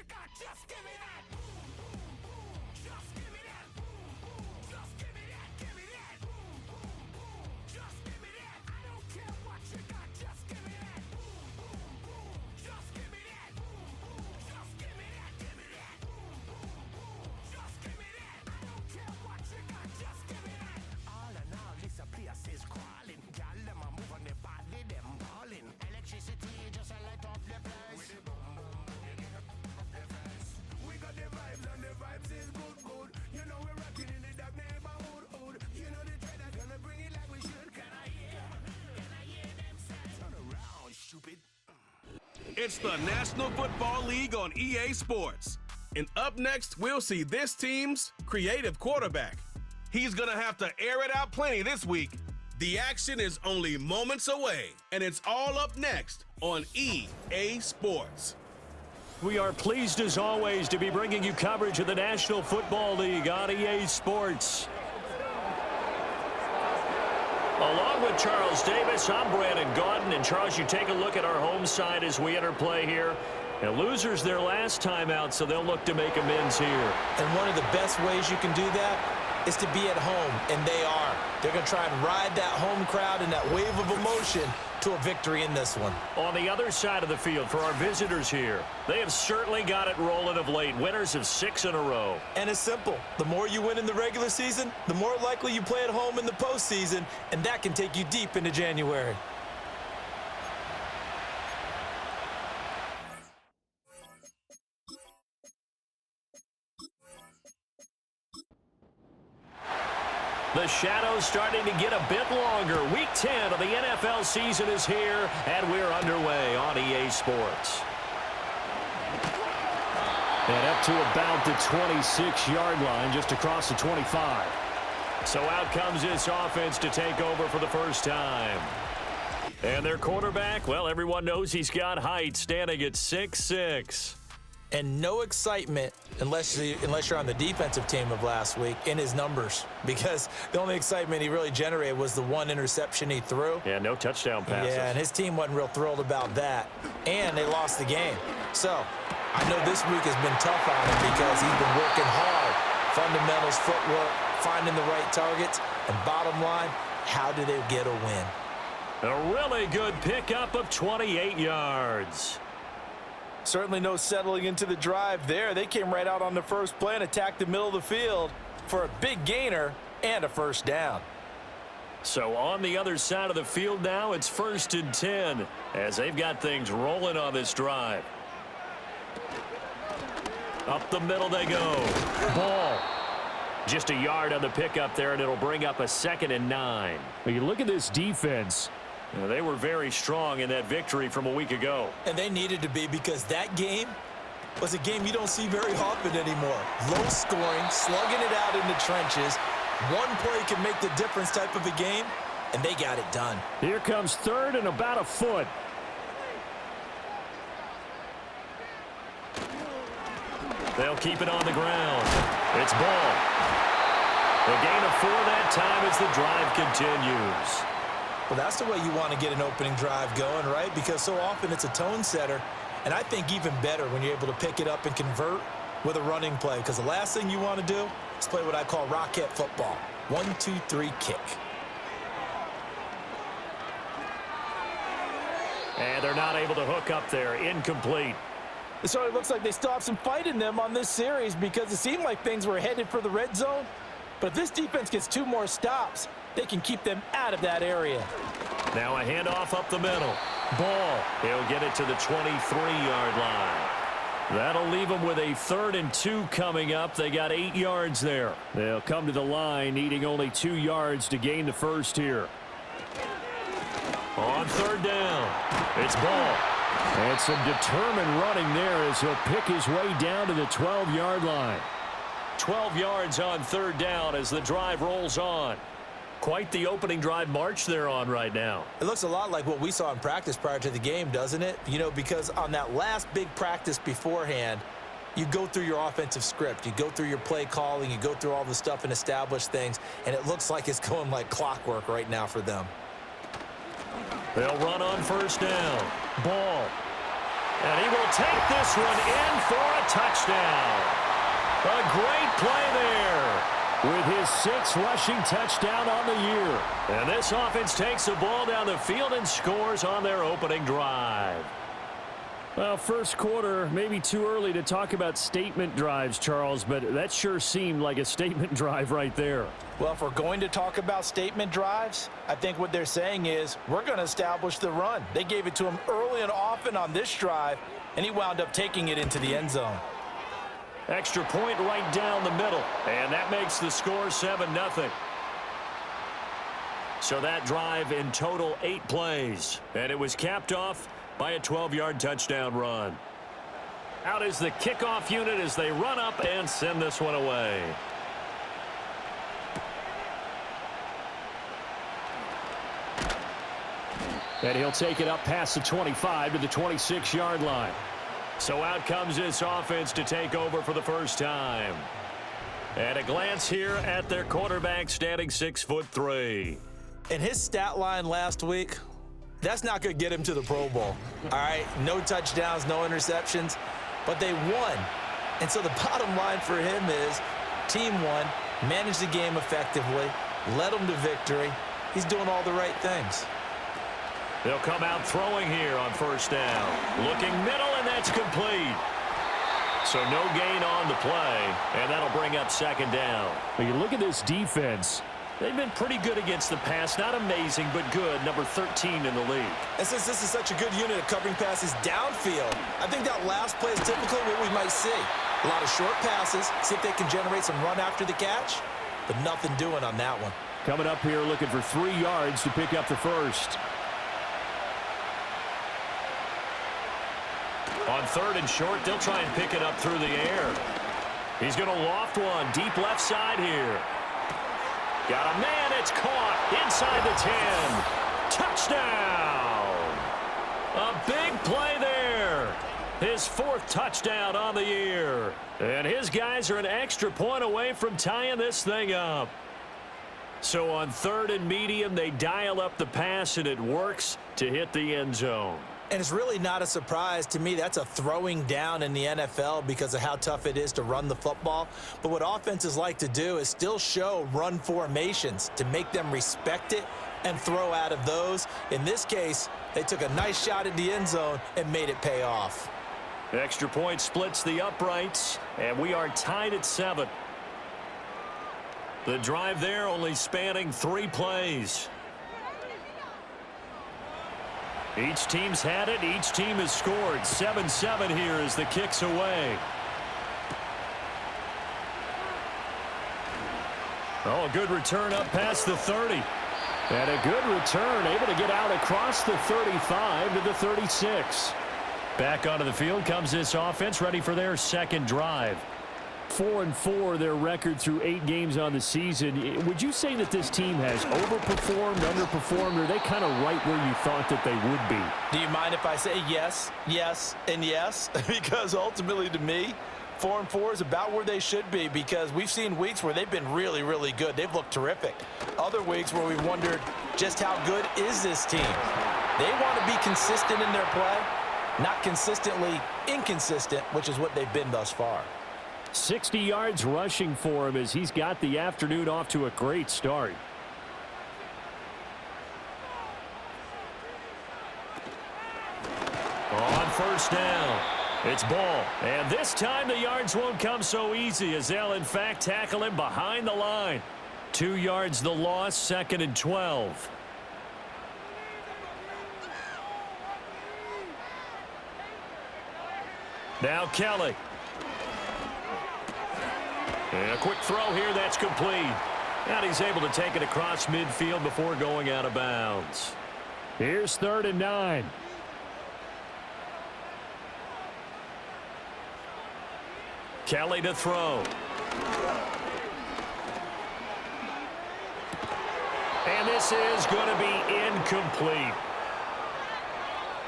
got, just give me that. Just give me that. Just give me that. Give me that. Just give me that. I don't care what you got, just give me that. Just give me that. Just give me that. Give me that. Just give me that. I don't care what you got, just give me that. All in all, this place is crawling. Y'all them a move on the body, them balling. Electricity just a light up the place. With the boom boom, you get up the face. We got the vibes and the vibes is good, good. You know we're rocking in the dark neighborhood, hood. You know the trend are gonna bring it like we should. Can I hear them say? Turn around, stupid. It's the National Football League on EA Sports. And up next, we'll see this team's creative quarterback. He's going to have to air it out plenty this week. The action is only moments away, and it's all up next on EA Sports. We are pleased as always to be bringing you coverage of the National Football League on EA Sports. Along with Charles Davis, I'm Brandon Gaudin. And Charles, you take a look at our home side as we enter play here. And losers their last time out, so they'll look to make amends here. And one of the best ways you can do that is to be at home, and they are. They're going to try and ride that home crowd and that wave of emotion to a victory in this one. On the other side of the field for our visitors here, they have certainly got it rolling of late. Winners of 6 in a row. And it's simple. The more you win in the regular season, the more likely you play at home in the postseason, and that can take you deep into January. The shadow's starting to get a bit longer. Week 10 of the NFL season is here, and we're underway on EA Sports. And up to about the 26-yard line, just across the 25. So out comes this offense to take over for the first time. And their quarterback, well, everyone knows he's got height, standing at 6'6". And no excitement unless you're on the defensive team of last week in his numbers, because the only excitement he really generated was the one interception he threw. Yeah, no touchdown passes. Yeah, and his team wasn't real thrilled about that. And they lost the game. So I know this week has been tough on him because he's been working hard. Fundamentals, footwork, finding the right targets. And bottom line, how do they get a win? A really good pickup of 28 yards. Certainly no settling into the drive there. They came right out on the first play and attacked the middle of the field for a big gainer and a first down. So on the other side of the field now, it's 1st and 10 as they've got things rolling on this drive. Up the middle they go. Ball. Just a yard on the pickup there, and it'll bring up a 2nd and 9. Well, you look at this defense. They were very strong in that victory from a week ago. And they needed to be, because that game was a game you don't see very often anymore. Low scoring, slugging it out in the trenches. One play can make the difference type of a game, and they got it done. Here comes 3rd and about a foot. They'll keep it on the ground. It's ball. The gain of 4 that time as the drive continues. Well, that's the way you want to get an opening drive going, right? Because so often it's a tone setter. And I think even better when you're able to pick it up and convert with a running play. Because the last thing you want to do is play what I call rocket football. 1, 2, 3, kick. And they're not able to hook up there. Incomplete. It sort of looks like they still have some fight in them on this series, because it seemed like things were headed for the red zone. But if this defense gets 2 more stops, they can keep them out of that area. Now a handoff up the middle. Ball. He'll get it to the 23-yard line. That'll leave them with a 3rd and 2 coming up. They got 8 yards there. They'll come to the line, needing only 2 yards to gain the first here. On 3rd down, it's Ball. And some determined running there as he'll pick his way down to the 12-yard line. 12 yards on 3rd down as the drive rolls on. Quite the opening drive march they're on right now. It looks a lot like what we saw in practice prior to the game, doesn't it? You know, because on that last big practice beforehand, you go through your offensive script. You go through your play calling. You go through all the stuff and establish things. And it looks like it's going like clockwork right now for them. They'll run on 1st down. Ball. And he will take this one in for a touchdown. A great play there. With his 6th rushing touchdown on the year. And this offense takes the ball down the field and scores on their opening drive. Well, first quarter, maybe too early to talk about statement drives, Charles, but that sure seemed like a statement drive right there. Well, if we're going to talk about statement drives, I think what they're saying is we're going to establish the run. They gave it to him early and often on this drive, and he wound up taking it into the end zone. Extra point right down the middle, and that makes the score 7-0. So that drive in total 8 plays, and it was capped off by a 12-yard touchdown run. Out is the kickoff unit as they run up and send this one away. And he'll take it up past the 25 to the 26-yard line. So out comes this offense to take over for the first time. And a glance here at their quarterback standing 6'3". And his stat line last week, that's not going to get him to the Pro Bowl. All right, no touchdowns, no interceptions, but they won. And so the bottom line for him is team won, managed the game effectively, led them to victory. He's doing all the right things. They'll come out throwing here on first down. Looking middle, and that's complete. So no gain on the play, and that'll bring up second down. When you look at this defense, they've been pretty good against the pass. Not amazing, but good. Number 13 in the league. And since this is such a good unit of covering passes downfield, I think that last play is typically what we might see. A lot of short passes, see if they can generate some run after the catch, but nothing doing on that one. coming up here looking for 3 yards to pick up the first. On 3rd and short, they'll try and pick it up through the air. He's going to loft one deep left side here. Got a man. It's caught inside the 10. Touchdown. A big play there. His 4th touchdown on the year. And his guys are an extra point away from tying this thing up. So on 3rd and medium, they dial up the pass, and it works to hit the end zone. And it's really not a surprise to me. That's a throwing down in the NFL because of how tough it is to run the football. But what offenses like to do is still show run formations to make them respect it and throw out of those. In this case, they took a nice shot at the end zone and made it pay off. Extra point splits the uprights, and we are tied at 7. The drive there only spanning 3 plays. Each team's had it. Each team has scored. 7-7 here as the kick's away. Oh, a good return up past the 30. And a good return, able to get out across the 35 to the 36. Back onto the field comes this offense, ready for their 2nd drive. 4-4, their record through 8 games on the season. Would you say that this team has overperformed, underperformed, or are they kind of right where you thought that they would be? Do you mind if I say yes, yes, and yes? Because ultimately to me, 4-4 is about where they should be, because we've seen weeks where they've been really, really good. They've looked terrific. Other weeks where we've wondered just how good is this team. They want to be consistent in their play, not consistently inconsistent, which is what they've been thus far. 60 yards rushing for him as he's got the afternoon off to a great start. On 1st down, it's ball. And this time the yards won't come so easy as they'll, in fact, tackle him behind the line. 2 yards the loss, 2nd and 12. Now Kelly. And a quick throw here, that's complete. And he's able to take it across midfield before going out of bounds. Here's 3rd and 9. Kelly to throw. And this is going to be incomplete.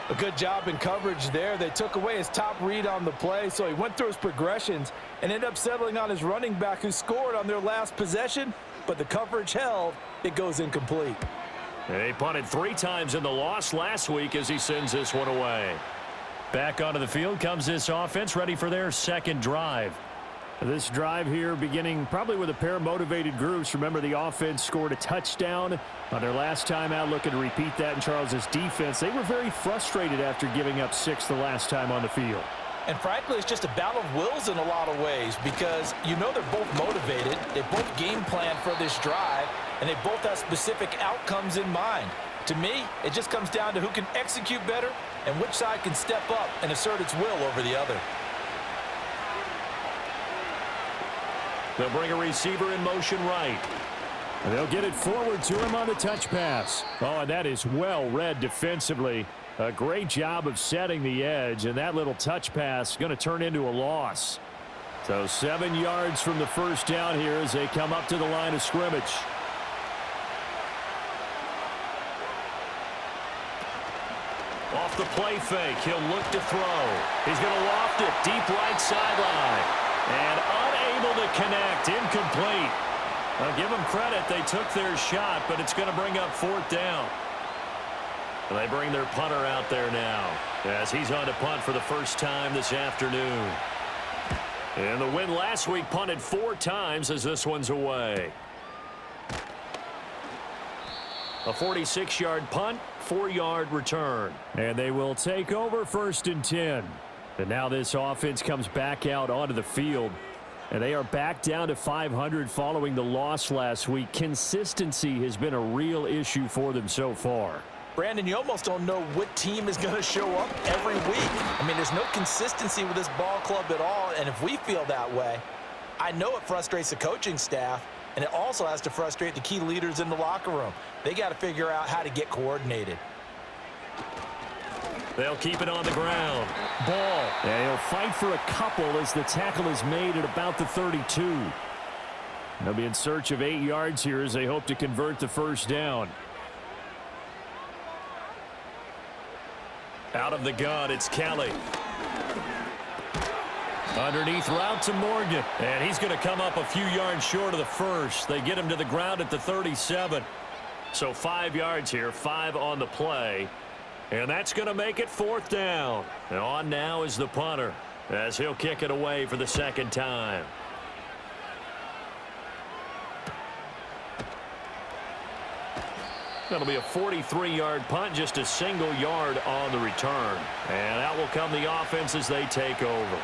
A good job in coverage there. They took away his top read on the play, so he went through his progressions and ended up settling on his running back who scored on their last possession, but the coverage held. It goes incomplete. And he punted 3 times in the loss last week as he sends this one away. Back onto the field comes this offense, ready for their second drive. This drive here beginning probably with a pair of motivated groups. Remember, the offense scored a touchdown on their last time out, looking to repeat that in Charles's defense. They were very frustrated after giving up 6 the last time on the field. And frankly, it's just a battle of wills in a lot of ways because you know they're both motivated. They both game plan for this drive, and they both have specific outcomes in mind. To me, it just comes down to who can execute better and which side can step up and assert its will over the other. They'll bring a receiver in motion right. And they'll get it forward to him on the touch pass. Oh, and that is well read defensively. A great job of setting the edge, and that little touch pass going to turn into a loss. So 7 yards from the first down here as they come up to the line of scrimmage. Off the play fake, he'll look to throw. He's going to loft it deep right sideline. And unable to connect, incomplete. I'll give them credit, they took their shot, but it's going to bring up 4th down. And they bring their punter out there now as he's on to punt for the first time this afternoon. And the win last week punted 4 times as this one's away. A 46-yard punt, 4-yard return. And they will take over 1st and 10. And now this offense comes back out onto the field. And they are back down to 500 following the loss last week. Consistency has been a real issue for them so far. Brandon, you almost don't know what team is going to show up every week. I mean, there's no consistency with this ball club at all. And if we feel that way, I know it frustrates the coaching staff. And it also has to frustrate the key leaders in the locker room. They got to figure out how to get coordinated. They'll keep it on the ground. Ball. And he'll fight for a couple as the tackle is made at about the 32. They'll be in search of 8 yards here as they hope to convert the first down. Out of the gun, it's Kelly. Underneath route to Morgan. And he's going to come up a few yards short of the first. They get him to the ground at the 37. So 5 yards here, 5 on the play. And that's going to make it 4th down. And on now is the punter as he'll kick it away for the second time. That'll be a 43-yard punt, just a single yard on the return. And out will come the offense as they take over.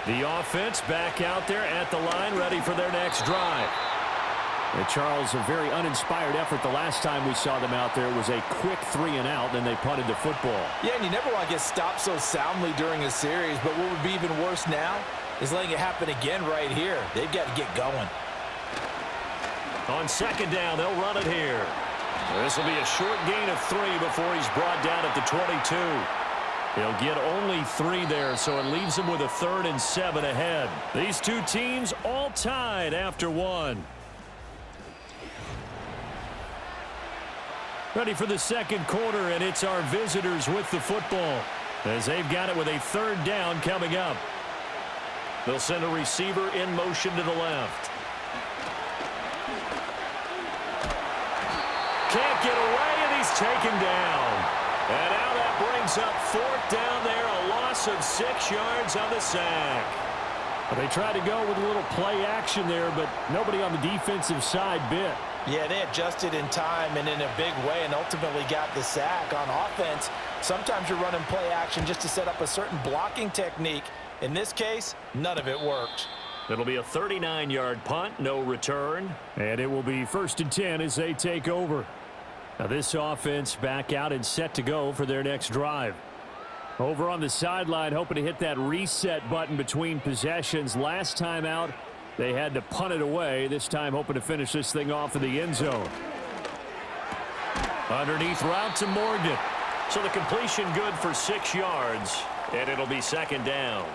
The offense back out there at the line, ready for their next drive. And Charles, a very uninspired effort. The last time we saw them out there was a quick 3-and-out, then they punted the football. Yeah, and you never want to get stopped so soundly during a series, but what would be even worse now is letting it happen again right here. They've got to get going. On second down, they'll run it here. This will be a short gain of 3 before he's brought down at the 22. He'll get only 3 there, so it leaves him with a 3rd and 7 ahead. These two teams all tied after 1. Ready for the second quarter, and it's our visitors with the football as they've got it with a 3rd down coming up. They'll send a receiver in motion to the left. Can't get away, and he's taken down. And now that brings up 4th down there, a loss of 6 yards on the sack. Well, they tried to go with a little play action there, but nobody on the defensive side bit. Yeah, they adjusted in time and in a big way and ultimately got the sack. On offense, sometimes you're running play action just to set up a certain blocking technique. In this case, none of it worked. It'll be a 39-yard punt, no return. And it will be 1st and 10 as they take over. Now this offense back out and set to go for their next drive. Over on the sideline, hoping to hit that reset button between possessions. Last time out, they had to punt it away. This time hoping to finish this thing off in the end zone. Underneath route to Morgan. So the completion good for 6 yards, and it'll be 2nd down.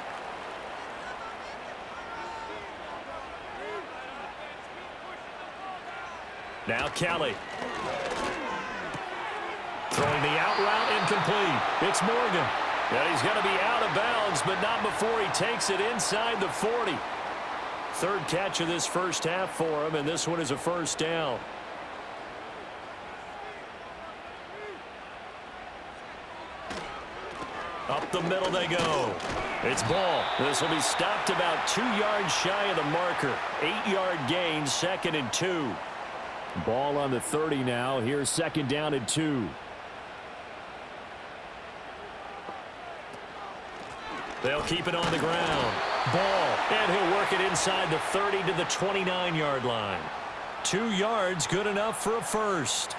Now Kelly. Throwing the out route incomplete. It's Morgan. And he's going to be out of bounds, but not before he takes it inside the 40. 3rd catch of this first half for him, and this one is a 1st down. Up the middle they go. It's ball. This will be stopped about 2 yards shy of the marker. 8-yard gain, 2nd and 2. Ball on the 30 now. Here's 2nd down and 2. They'll keep it on the ground. Ball. And he'll work it inside the 30 to the 29-yard line. 2 yards, good enough for a first.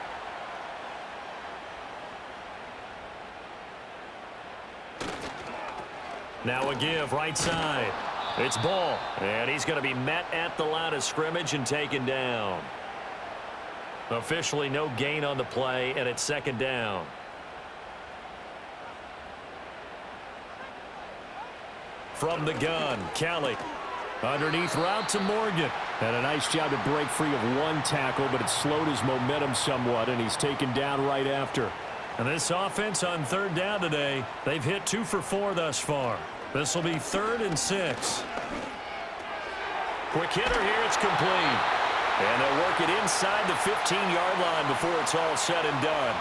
Now a give right side. It's ball. And he's going to be met at the line of scrimmage and taken down. Officially no gain on the play, and it's 2nd down. From the gun, Kelly. Underneath route to Morgan. And a nice job to break free of 1 tackle, but it slowed his momentum somewhat, and he's taken down right after. And this offense on 3rd down today, they've hit 2 for 4 thus far. This will be 3rd and 6. Quick hitter here, it's complete. And they'll work it inside the 15-yard line before it's all said and done.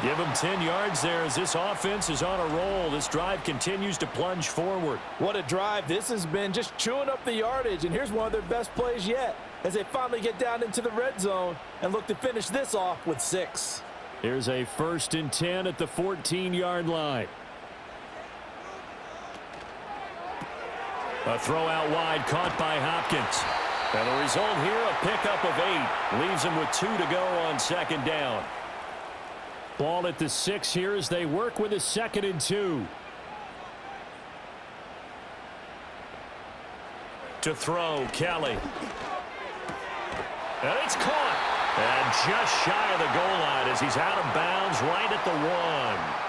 Give them 10 yards there as this offense is on a roll. This drive continues to plunge forward. What a drive. This has been just chewing up the yardage, and here's one of their best plays yet as they finally get down into the red zone and look to finish this off with 6. Here's a 1st and 10 at the 14-yard line. A throw out wide caught by Hopkins. And the result here, a pickup of 8. Leaves him with 2 to go on 2nd down. Ball at the 6 here as they work with a 2nd and 2. To throw, Kelly. And it's caught. And just shy of the goal line as he's out of bounds right at the 1.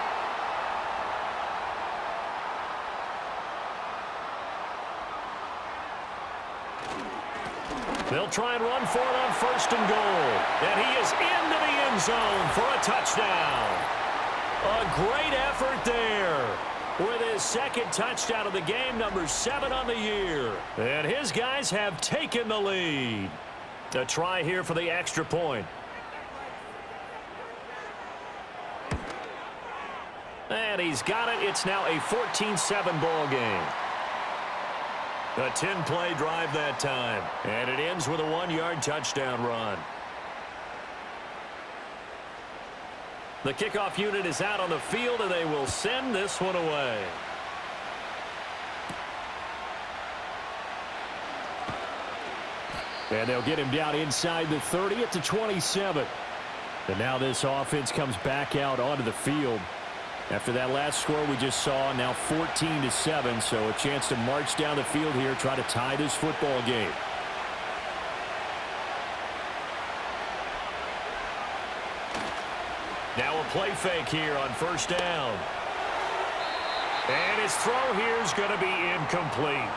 They'll try and run for it on 1st and goal. And he is into the end zone for a touchdown. A great effort there with his 2nd touchdown of the game, number 7 on the year. And his guys have taken the lead. A try here for the extra point. And he's got it. It's now a 14-7 ball game. A 10-play drive that time. And it ends with a 1-yard touchdown run. The kickoff unit is out on the field, and they will send this one away. And they'll get him down inside the 30 at the 27. And now this offense comes back out onto the field. After that last score we just saw, now 14-7, so a chance to march down the field here, try to tie this football game. Now a play fake here on 1st down. And his throw here is going to be incomplete.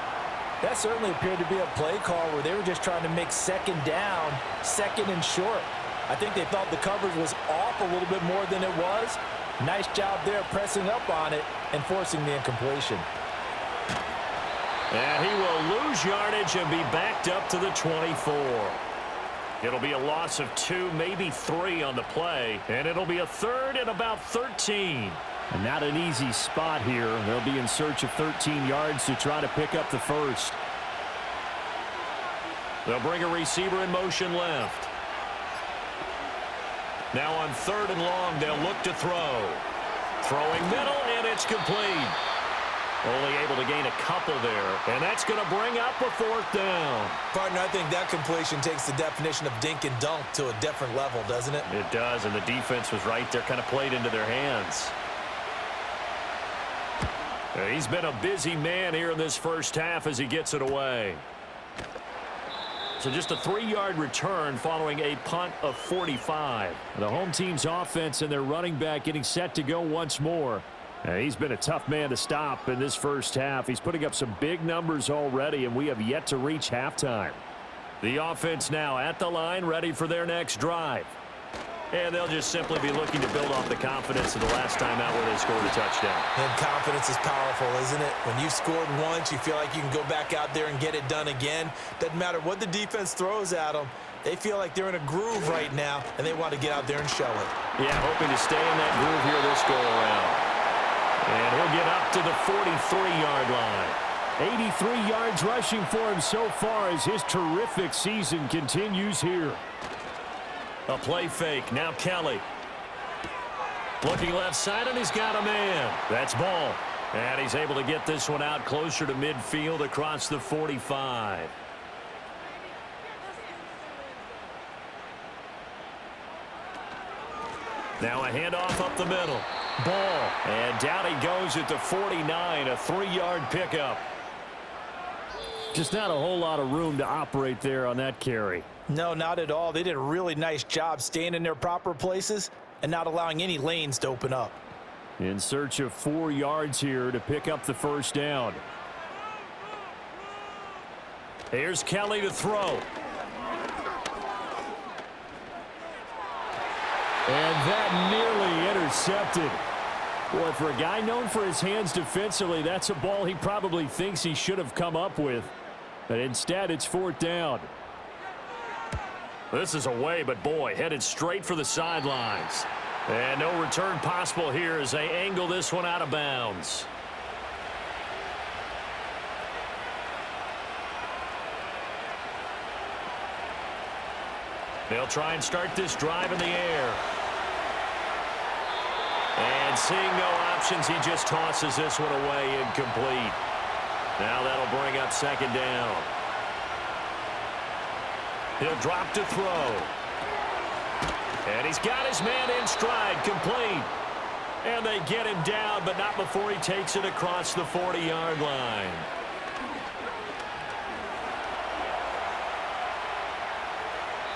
That certainly appeared to be a play call where they were just trying to make 2nd down, 2nd and short. I think they thought the coverage was off a little bit more than it was. Nice job there pressing up on it and forcing the incompletion. And he will lose yardage and be backed up to the 24. It'll be a loss of 2, maybe 3 on the play. And it'll be a 3rd and about 13. And not an easy spot here. They'll be in search of 13 yards to try to pick up the first. They'll bring a receiver in motion left. Now on 3rd and long, they'll look to throw. Throwing middle, and it's complete. Only able to gain a couple there, and that's going to bring up a 4th down. Partner, I think that completion takes the definition of dink and dunk to a different level, doesn't it? It does, and the defense was right there, kind of played into their hands. He's been a busy man here in this first half as he gets it away. So just a 3-yard return following a punt of 45. The home team's offense and their running back getting set to go once more. He's been a tough man to stop in this first half. He's putting up some big numbers already, and we have yet to reach halftime. The offense now at the line, ready for their next drive. And they'll just simply be looking to build off the confidence of the last time out where they scored a touchdown. And confidence is powerful, isn't it? When you've scored once, you feel like you can go back out there and get it done again. Doesn't matter what the defense throws at them. They feel like they're in a groove right now, and they want to get out there and show it. Yeah, hoping to stay in that groove here this go around. And he'll get up to the 43-yard line. 83 yards rushing for him so far as his terrific season continues here. A play fake. Now Kelly. Looking left side, and he's got a man. That's ball. And he's able to get this one out closer to midfield across the 45. Now a handoff up the middle. Ball. And down he goes at the 49, a 3-yard pickup. Just not a whole lot of room to operate there on that carry. No, not at all. They did a really nice job staying in their proper places and not allowing any lanes to open up. In search of 4 yards here to pick up the first down. Here's Kelly to throw. And that nearly intercepted. Boy, for a guy known for his hands defensively, that's a ball he probably thinks he should have come up with. But instead, it's 4th down. This is away, but boy, headed straight for the sidelines. And no return possible here as they angle this one out of bounds. They'll try and start this drive in the air. And seeing no options, he just tosses this one away incomplete. Now that'll bring up 2nd down. He'll drop to throw. And he's got his man in stride, complete. And they get him down, but not before he takes it across the 40-yard line.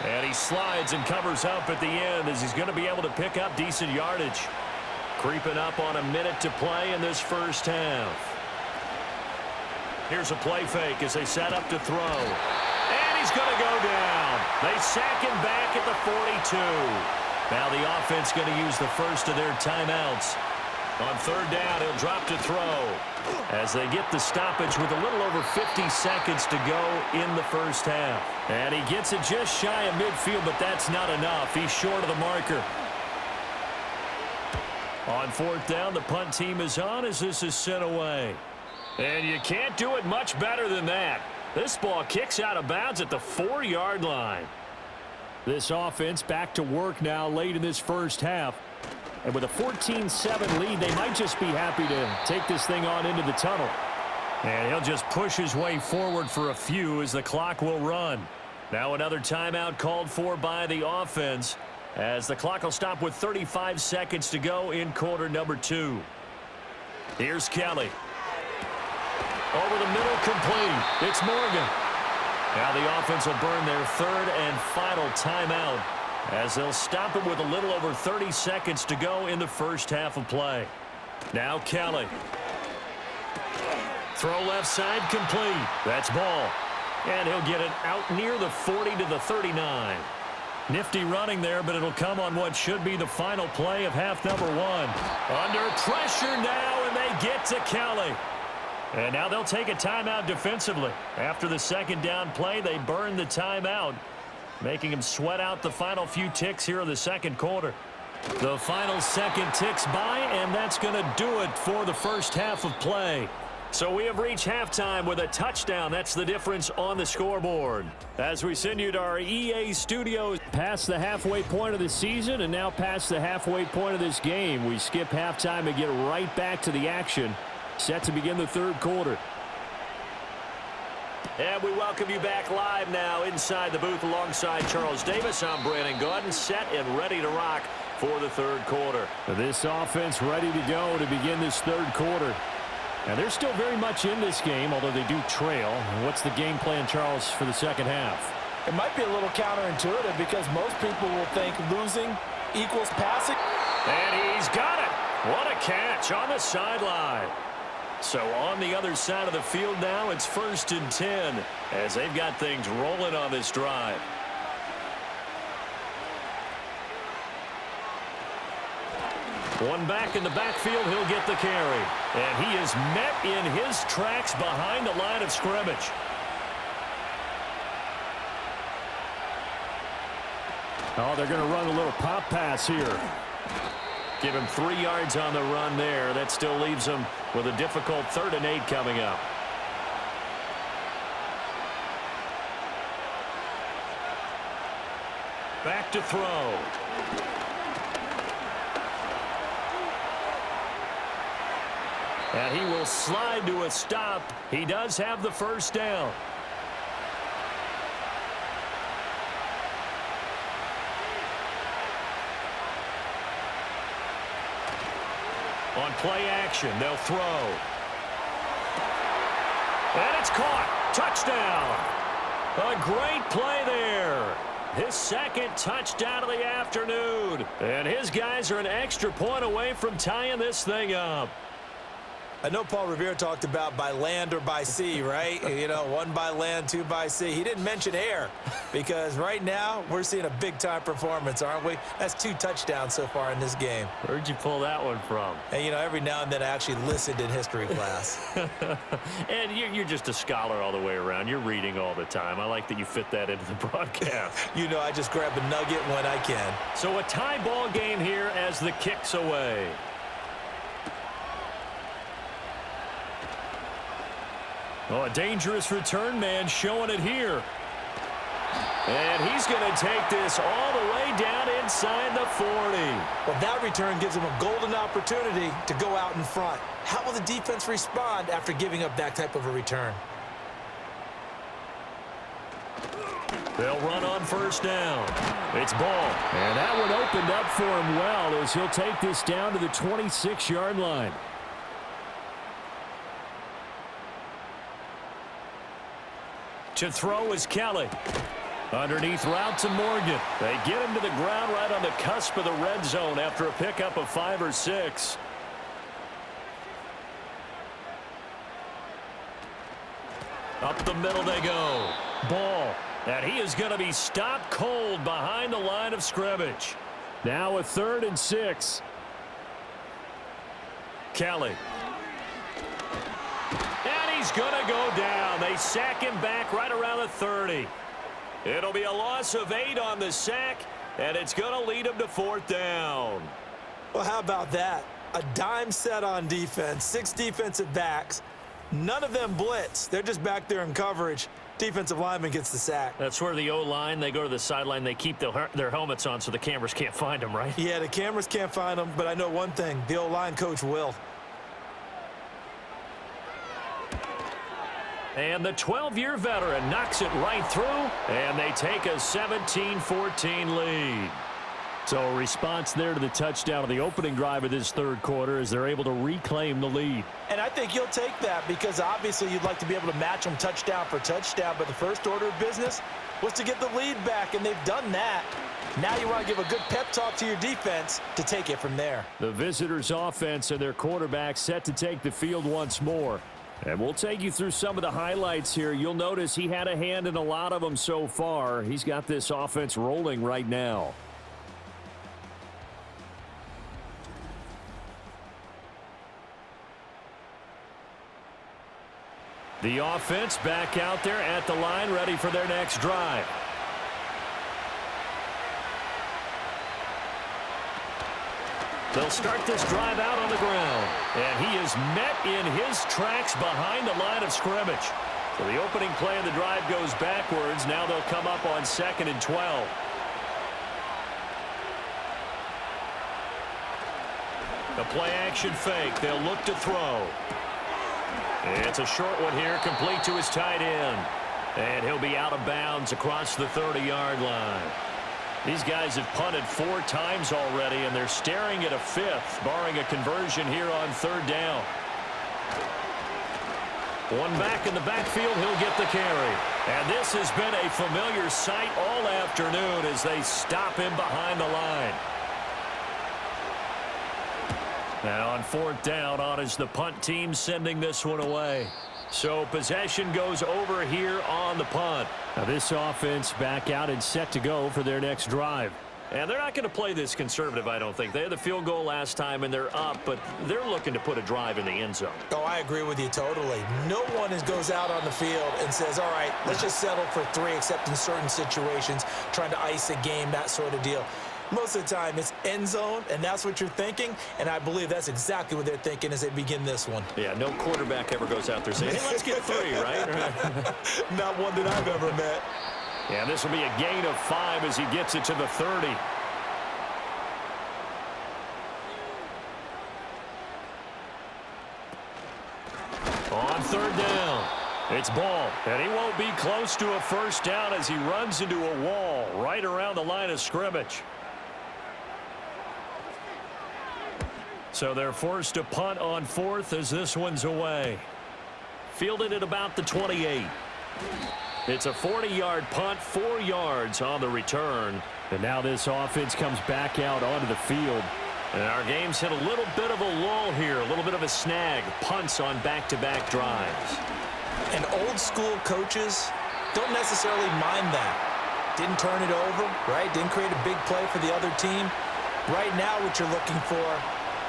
And he slides and covers up at the end as he's going to be able to pick up decent yardage. Creeping up on a minute to play in this first half. Here's a play fake as they set up to throw. And he's going to go down. They sack him back at the 42. Now the offense going to use the first of their timeouts. On 3rd down, he'll drop to throw as they get the stoppage with a little over 50 seconds to go in the first half. And he gets it just shy of midfield, but that's not enough. He's short of the marker. On 4th down, the punt team is on as this is sent away. And you can't do it much better than that. This ball kicks out of bounds at the 4-yard line. This offense back to work now late in this first half. And with a 14-7 lead, they might just be happy to take this thing on into the tunnel. And he'll just push his way forward for a few as the clock will run. Now another timeout called for by the offense as the clock will stop with 35 seconds to go in quarter number 2. Here's Kelly. Over the middle, complete. It's Morgan. Now the offense will burn their 3rd and final timeout as they'll stop it with a little over 30 seconds to go in the first half of play. Now Kelly. Throw left side, complete. That's ball. And he'll get it out near the 40 to the 39. Nifty running there, but it'll come on what should be the final play of half number 1. Under pressure now, and they get to Kelly. And now they'll take a timeout defensively. After the 2nd down play, they burn the timeout, making him sweat out the final few ticks here in the 2nd quarter. The final second ticks by, and that's going to do it for the first half of play. So we have reached halftime with a touchdown. That's the difference on the scoreboard. As we send you to our EA studios. Past the halfway point of the season and now past the halfway point of this game. We skip halftime and get right back to the action. Set to begin the 3rd quarter. And we welcome you back live now inside the booth alongside Charles Davis. I'm Brandon Gaudin, set and ready to rock for the 3rd quarter. This offense ready to go to begin this 3rd quarter. And they're still very much in this game, although they do trail. What's the game plan, Charles, for the 2nd half? It might be a little counterintuitive because most people will think losing equals passing. And he's got it. What a catch on the sideline. So on the other side of the field now, it's 1st and 10 as they've got things rolling on this drive. One back in the backfield, he'll get the carry. And he is met in his tracks behind the line of scrimmage. Oh, they're going to run a little pop pass here. Give him 3 yards on the run there. That still leaves him with a difficult 3rd and 8 coming up. Back to throw. And he will slide to a stop. He does have the first down. On play action, they'll throw. And it's caught. Touchdown. A great play there. His 2nd touchdown of the afternoon. And his guys are an extra point away from tying this thing up. I know Paul Revere talked about by land or by sea, right? You know, 1 by land, 2 by sea. He didn't mention air because right now we're seeing a big-time performance, aren't we? That's 2 touchdowns so far in this game. Where'd you pull that one from? And, you know, every now and then I actually listened in history class. And you're just a scholar all the way around. You're reading all the time. I like that you fit that into the broadcast. You know, I just grab a nugget when I can. So a tie ball game here as the kick's away. Oh, a dangerous return man showing it here. And he's going to take this all the way down inside the 40. Well, that return gives him a golden opportunity to go out in front. How will the defense respond after giving up that type of a return? They'll run on first down. It's Ball. And that one opened up for him well as he'll take this down to the 26-yard line. To throw is Kelly. Underneath route to Morgan. They get him to the ground right on the cusp of the red zone after a pickup of 5 or 6. Up the middle they go. Ball. And he is going to be stopped cold behind the line of scrimmage. Now a 3rd and 6. Kelly. And he's going to go down. They sack him back right around the 30. It'll be a loss of 8 on the sack, and it's going to lead him to 4th down. Well, how about that? A dime set on defense, 6 defensive backs. None of them blitz. They're just back there in coverage. Defensive lineman gets the sack. That's where the O-line, they go to the sideline, they keep their helmets on so the cameras can't find them, right? Yeah, the cameras can't find them, but I know one thing. The O-line coach will. And the 12-year veteran knocks it right through, and they take a 17-14 lead. So a response there to the touchdown of the opening drive of this 3rd quarter as they're able to reclaim the lead. And I think you'll take that because obviously you'd like to be able to match them touchdown for touchdown, but the first order of business was to get the lead back, and they've done that. Now you want to give a good pep talk to your defense to take it from there. The visitors' offense and their quarterback set to take the field once more. And we'll take you through some of the highlights here. You'll notice he had a hand in a lot of them so far. He's got this offense rolling right now. The offense back out there at the line, ready for their next drive. They'll start this drive out on the ground. And he is met in his tracks behind the line of scrimmage. So the opening play of the drive goes backwards. Now they'll come up on 2nd and 12. The play action fake. They'll look to throw. It's a short one here, complete to his tight end. And he'll be out of bounds across the 30-yard line. These guys have punted 4 times already, and they're staring at a 5th, barring a conversion here on 3rd down. One back in the backfield, he'll get the carry. And this has been a familiar sight all afternoon as they stop him behind the line. Now on 4th down, on is the punt team sending this one away. So possession goes over here on the punt. Now this offense back out and set to go for their next drive. And they're not going to play this conservative, I don't think. They had the field goal last time, and they're up, but they're looking to put a drive in the end zone. Oh, I agree with you totally. No one goes out on the field and says, all right, let's just settle for 3, except in certain situations, trying to ice a game, that sort of deal. Most of the time, it's end zone, and that's what you're thinking, and I believe that's exactly what they're thinking as they begin this one. Yeah, no quarterback ever goes out there saying, hey, let's get 3, right? Not one that I've ever met. Yeah, this will be a gain of 5 as he gets it to the 30. On 3rd down, it's Ball, and he won't be close to a first down as he runs into a wall right around the line of scrimmage. So they're forced to punt on 4th as this one's away. Fielded at about the 28. It's a 40-yard punt, 4 yards on the return. And now this offense comes back out onto the field. And our game's hit a little bit of a lull here, a little bit of a snag. Punts on back-to-back drives. And old-school coaches don't necessarily mind that. Didn't turn it over, right? Didn't create a big play for the other team. Right now what you're looking for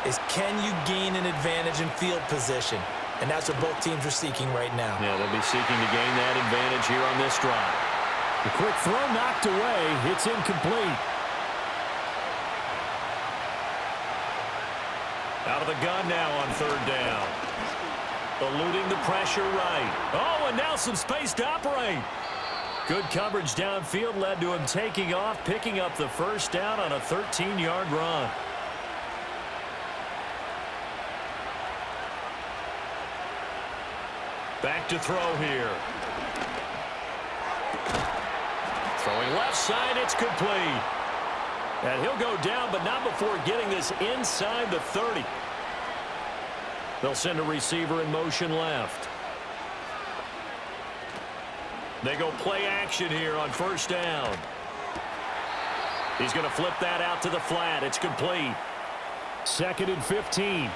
is can you gain an advantage in field position? And that's what both teams are seeking right now. Yeah, they'll be seeking to gain that advantage here on this drive. The quick throw knocked away. It's incomplete. Out of the gun now on 3rd down. Eluding the pressure right. Oh, and now some space to operate. Good coverage downfield led to him taking off, picking up the first down on a 13-yard run. Back to throw here. Throwing left side, it's complete. And he'll go down, but not before getting this inside the 30. They'll send a receiver in motion left. They go play action here on 1st down. He's going to flip that out to the flat. It's complete. 2nd and 15.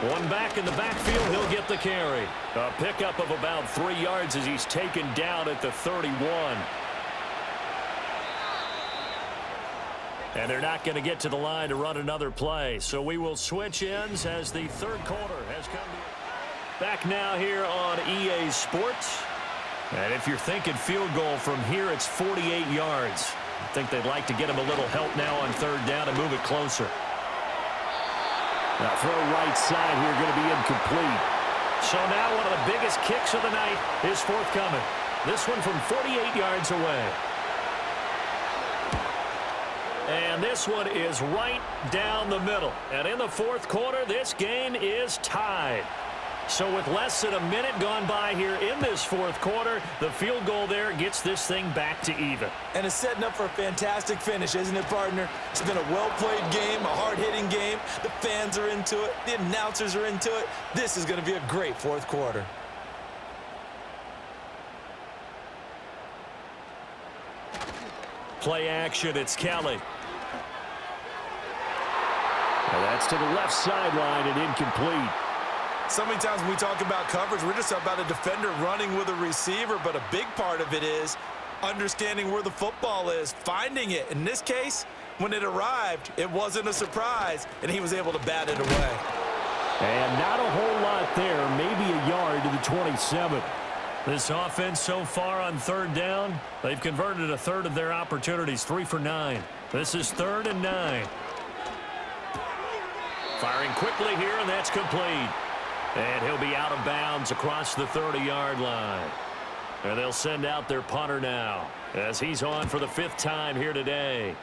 One back in the backfield, he'll get the carry. A pickup of about 3 yards as he's taken down at the 31. And they're not going to get to the line to run another play. So we will switch ends as the 3rd quarter has come to. Back now here on EA Sports. And if you're thinking field goal from here, it's 48 yards. I think they'd like to get him a little help now on 3rd down and move it closer. Now throw right side here, going to be incomplete. So now one of the biggest kicks of the night is forthcoming. This one from 48 yards away. And this one is right down the middle. And in the 4th quarter, this game is tied. So with less than a minute gone by here in this 4th quarter, the field goal there gets this thing back to even. And it's setting up for a fantastic finish, isn't it, partner? It's been a well-played game, a hard-hitting game. The fans are into it. The announcers are into it. This is going to be a great 4th quarter. Play action, it's Kelly. And that's to the left sideline and incomplete. So many times when we talk about coverage, we're just about a defender running with a receiver, but a big part of it is understanding where the football is, finding it. In this case, when it arrived, it wasn't a surprise, and he was able to bat it away. And not a whole lot there, maybe a yard to the 27. This offense so far on 3rd down, they've converted a third of their opportunities, 3 for 9. This is 3rd and 9. Firing quickly here, and that's complete. And he'll be out of bounds across the 30-yard line. And they'll send out their punter now as he's on for the 5th time here today.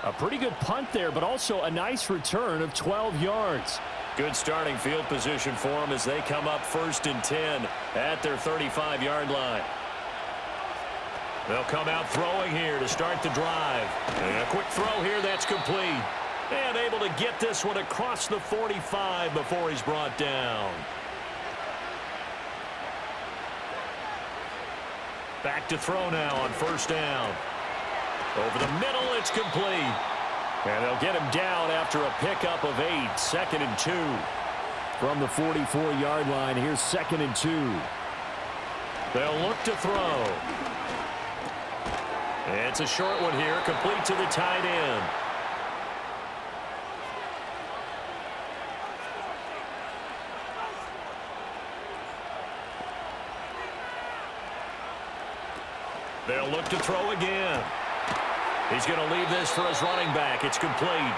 A pretty good punt there, but also a nice return of 12 yards. Good starting field position for them as they come up 1st and 10 at their 35-yard line. They'll come out throwing here to start the drive. And a quick throw here, that's complete. And able to get this one across the 45 before he's brought down. Back to throw now on 1st down. Over the middle, it's complete. And they'll get him down after a pickup of 8, 2nd and 2. From the 44-yard line, here's 2nd and 2. They'll look to throw. It's a short one here, complete to the tight end. They'll look to throw again. He's going to leave this for his running back. It's complete.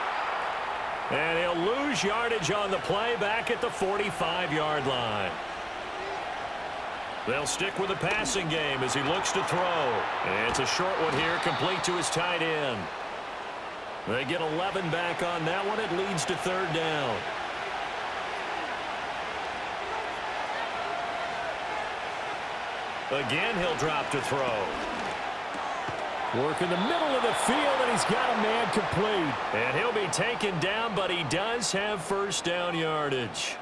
And he'll lose yardage on the play back at the 45-yard line. They'll stick with the passing game as he looks to throw. And it's a short one here, complete to his tight end. They get 11 back on that one. It leads to third down. Again, he'll drop to throw. Work in the middle of the field, and he's got a man complete. And he'll be taken down, but he does have first down yardage.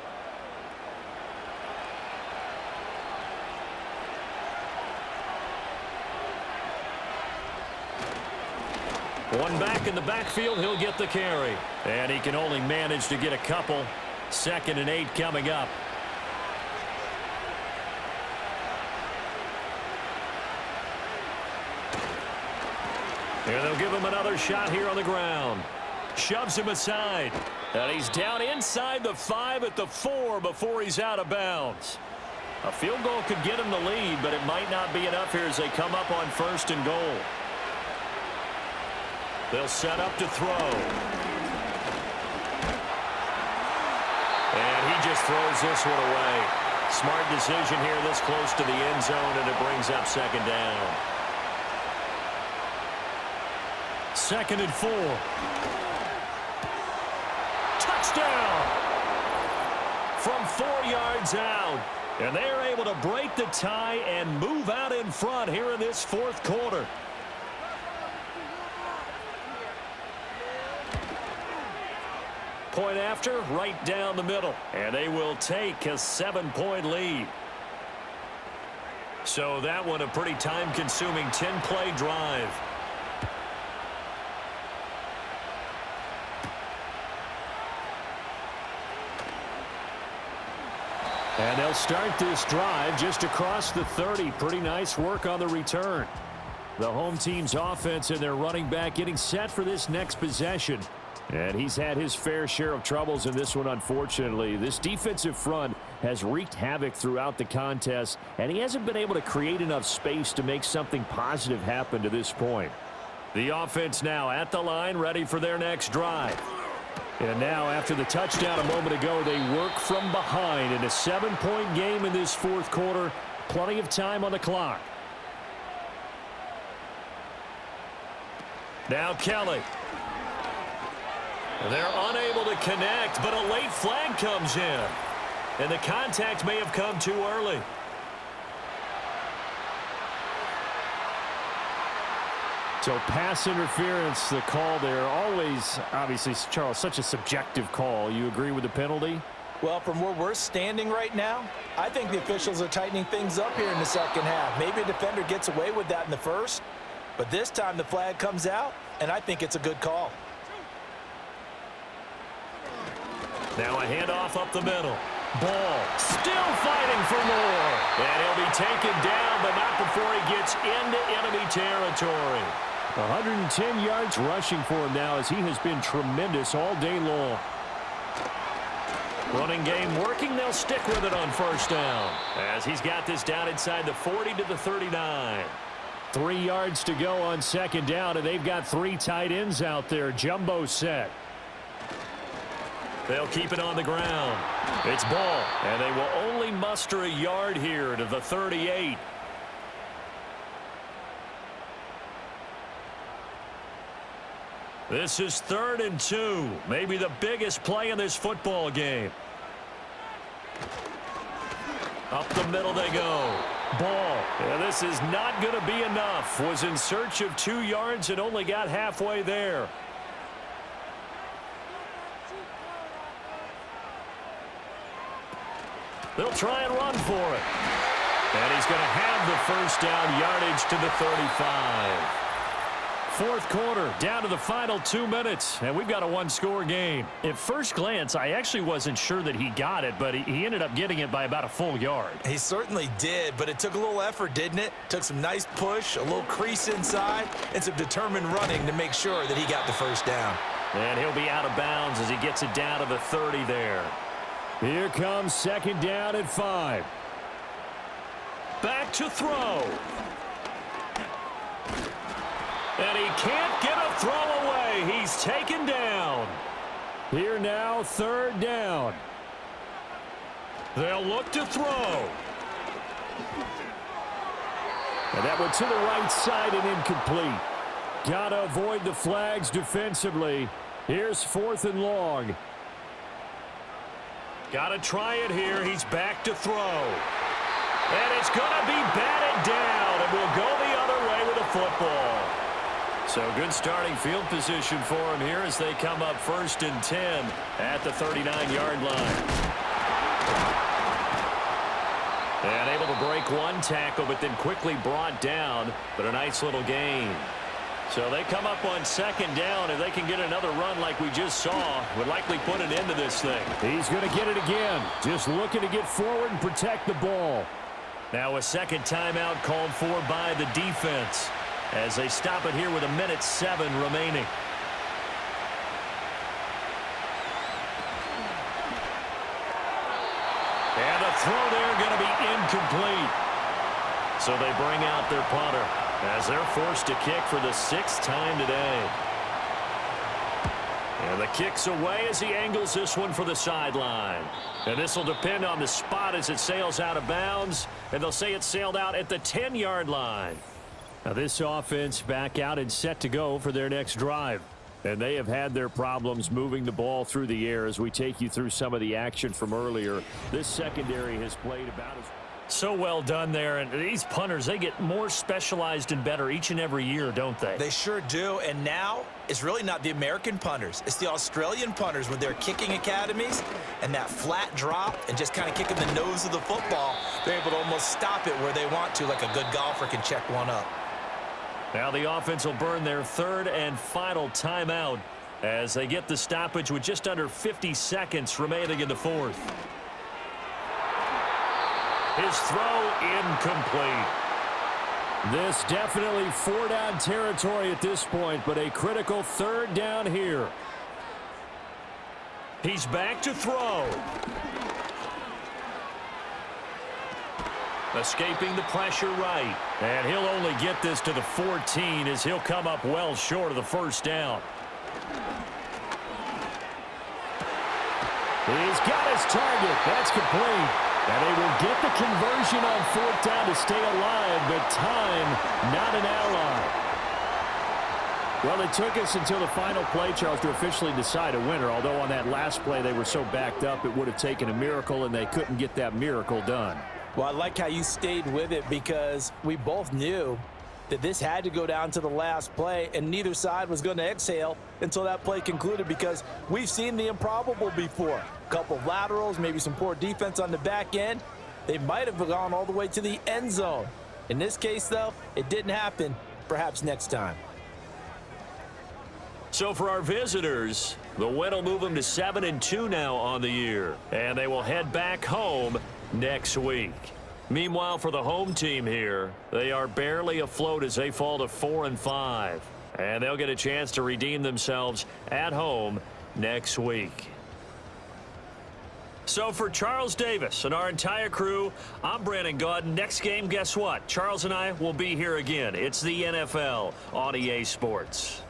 One back in the backfield, he'll get the carry. And he can only manage to get a couple. 2nd and 8 coming up. And they'll give him another shot here on the ground. Shoves him aside. And he's down inside the 5 at the 4 before he's out of bounds. A field goal could get him the lead, but it might not be enough here as they come up on 1st and goal. They'll set up to throw. And he just throws this one away. Smart decision here this close to the end zone, and it brings up 2nd down. 2nd and 4. Touchdown! From 4 yards out. And they are able to break the tie and move out in front here in this 4th quarter. Point after, right down the middle. And they will take a 7-point lead. So that one a pretty time-consuming 10-play drive. And they'll start this drive just across the 30. Pretty nice work on the return. The home team's offense and their running back getting set for this next possession. And he's had his fair share of troubles in this one, unfortunately. This defensive front has wreaked havoc throughout the contest, and he hasn't been able to create enough space to make something positive happen to this point. The offense now at the line, ready for their next drive. And now, after the touchdown a moment ago, they work from behind in a 7-point game in this 4th quarter. Plenty of time on the clock. Now Kelly. They're unable to connect, but a late flag comes in. And the contact may have come too early. So pass interference, the call there. Always, obviously, Charles, such a subjective call. You agree with the penalty? Well, from where we're standing right now, I think the officials are tightening things up here in the 2nd half. Maybe a defender gets away with that in the 1st, but this time the flag comes out, and I think it's a good call. Now a handoff up the middle. Ball still fighting for more. And he'll be taken down, but not before he gets into enemy territory. 110 yards rushing for him now as he has been tremendous all day long. Running game working. They'll stick with it on 1st down as he's got this down inside the 40 to the 39. 3 yards to go on 2nd down, and they've got 3 tight ends out there. Jumbo set. They'll keep it on the ground. It's ball, and they will only muster a yard here to the 38. This is 3rd and 2, maybe the biggest play in this football game. Up the middle they go. Ball. And this is not going to be enough. Was in search of 2 yards and only got halfway there. They'll try and run for it. And he's going to have the 1st down yardage to the 35. Fourth quarter, down to the final 2 minutes, and we've got a one-score game. At first glance, I actually wasn't sure that he got it, but he ended up getting it by about a full yard. He certainly did, but it took a little effort, didn't it? Took some nice push, a little crease inside, and some determined running to make sure that he got the first down. And he'll be out of bounds as he gets it down to the 30 there. Here comes second down at 5. Back to throw. And he can't get a throw away. He's taken down. Here now, third down. They'll look to throw. And that went to the right side and incomplete. Got to avoid the flags defensively. Here's 4th and long. Got to try it here. He's back to throw. And it's going to be batted down, and we'll go the other way with the football. So good starting field position for him here as they come up 1st and 10 at the 39-yard line. And able to break one tackle, but then quickly brought down, but a nice little gain. So they come up on second down. If they can get another run like we just saw, would likely put an end to this thing. He's going to get it again. Just looking to get forward and protect the ball. Now a second timeout called for by the defense as they stop it here with 1:07 remaining. And the throw there going to be incomplete. So they bring out their punter as they're forced to kick for the 6th time today. And the kick's away as he angles this one for the sideline. And this will depend on the spot as it sails out of bounds. And they'll say it sailed out at the 10-yard line. Now this offense back out and set to go for their next drive. And they have had their problems moving the ball through the air as we take you through some of the action from earlier. This secondary has played about as so well done there. And these punters, they get more specialized and better each and every year, don't they? They sure do. And now it's really not the American punters. It's the Australian punters with their kicking academies and that flat drop and just kind of kicking the nose of the football. They're able to almost stop it where they want to, like a good golfer can check one up. Now the offense will burn their 3rd and final timeout as they get the stoppage with just under 50 seconds remaining in the 4th. His throw incomplete. This definitely 4-down territory at this point, but a critical 3rd down here. He's back to throw. Escaping the pressure right. And he'll only get this to the 14 as he'll come up well short of the 1st down. He's got his target. That's complete. And they will get the conversion on 4th down to stay alive, but time not an ally. Well, it took us until the final play, Charles, to officially decide a winner, although on that last play they were so backed up it would have taken a miracle, and they couldn't get that miracle done. Well, I like how you stayed with it because we both knew that this had to go down to the last play, and neither side was going to exhale until that play concluded because we've seen the improbable before. A couple of laterals, maybe some poor defense on the back end. They might have gone all the way to the end zone. In this case, though, it didn't happen. Perhaps next time. So for our visitors, the win will move them to 7-2 now on the year, and they will head back home next week. Meanwhile, for the home team here, they are barely afloat as they fall to 4-5. And they'll get a chance to redeem themselves at home next week. So for Charles Davis and our entire crew, I'm Brandon Gaudin. Next game, guess what? Charles and I will be here again. It's the NFL on EA Sports.